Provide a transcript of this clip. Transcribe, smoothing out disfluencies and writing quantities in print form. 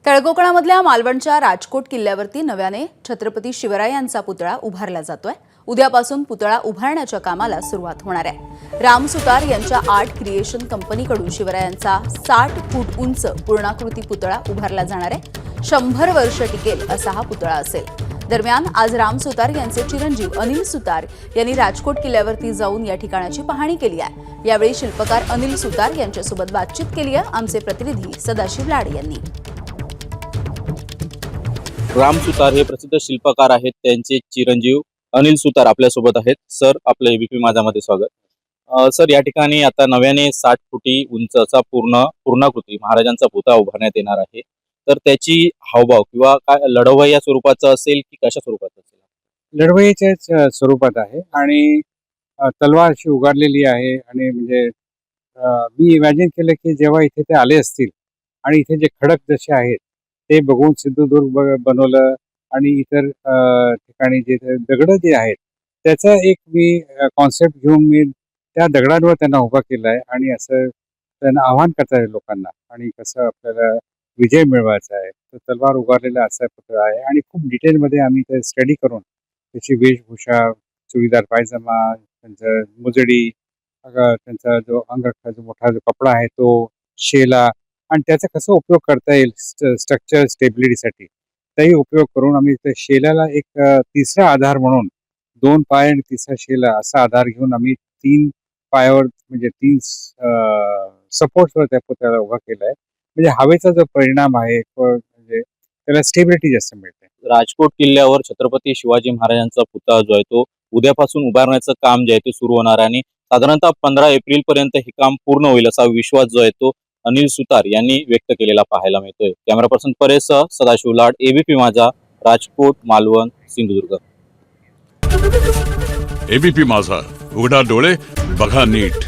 तळकोकणामधल्या मालवणच्या राजकोट किल्ल्यावरती नव्याने छत्रपती शिवरायांचा पुतळा उभारला जातोय। उद्यापासून पुतळा उभारण्याच्या कामाला सुरुवात होणार आहे। राम सुतार यांच्या आर्ट क्रिएशन कंपनीकडून शिवरायांचा 60 फूट उंच पूर्णाकृती पुतळा उभारला जाणार आहे। 100 वर्ष टिकेल असा हा पुतळा असेल। दरम्यान आज राम सुतार यांचे चिरंजीव अनिल सुतार यांनी राजकोट किल्ल्यावरती जाऊन या ठिकाणाची पाहणी केली आहे। यावेळी शिल्पकार अनिल सुतार यांच्यासोबत बातचीत केली आहे आमचे प्रतिनिधी सदाशिव लाड यांनी। राम सुतार हे प्रसिद्ध शिल्पकार आहेत, त्यांचे चिरंजीव अनिल सुतार आपल्या सोबत आहेत। सर, आपलं एबीपी माझामध्ये स्वागत। सर, या ठिकाणी आता नव्याने 60 फुटी उंच असा पूर्णाकृती महाराजांचा पुतळा उभारण्यात येणार आहे। तर त्याची हावभाव किंवा काय लढवय्या स्वरूपाचं असेल की कशा स्वरूपाचं असेल? लढवय्याच्या स्वरूपात आहे आणि तलवार अशी उगारलेली आहे। आणि म्हणजे मी इमॅजिन केलं की जेव्हा इथे ते आले असतील आणि इथे जे खडक जसे आहेत ते बघून सिंधुदुर्ग बनवलं आणि इतर ठिकाणी जे दगड जे आहेत त्याचा एक मी कॉन्सेप्ट घेऊन मी त्या दगडांवर त्यांना उभा केला आहे आणि असं त्यांना आव्हान करता येईल लोकांना आणि कसं आपल्याला विजय मिळवायचा आहे। तर तलवार उगारलेला असा पुतळा आहे आणि खूप डिटेलमध्ये आम्ही ते स्टडी करून त्याची वेशभूषा, चुडीदार पायजमा, त्यांचं मुजडी, त्यांचा जो अंगरखा जो मोठा जो कपडा आहे तो, शेला आणि त्याचा कसा उपयोग करता येईल स्ट्रक्चर स्टेबिलिटीसाठी त्याही उपयोग करून आम्ही त्या शेलाला एक तिसरा आधार म्हणून 2 पाय आणि तिसरा शेला असा आधार घेऊन आम्ही 3 पायावर म्हणजे 3 सपोर्ट्सवर त्या पुतळ्याला उभा केला आहे। म्हणजे हवेचा जो परिणाम आहे म्हणजे त्याला स्टेबिलिटी जास्त मिळते। राजकोट किल्ल्यावर छत्रपती शिवाजी महाराजांचा पुतळा जो आहे तो उद्यापासून उभारण्याचं काम जे आहे ते सुरू होणार आहे आणि साधारणतः 15 एप्रिल पर्यंत हे काम पूर्ण होईल असा विश्वास जो आहे तो अनिल सुतार यांनी व्यक्त केलेला पाहायला मिळतोय। कॅमेरा पर्सन परेशसह सदाशिव लाड, एबीपी माझा, राजकोट, मालवण, सिंधुदुर्ग। एबीपी माझा, उघडा डोळे बघा नीट।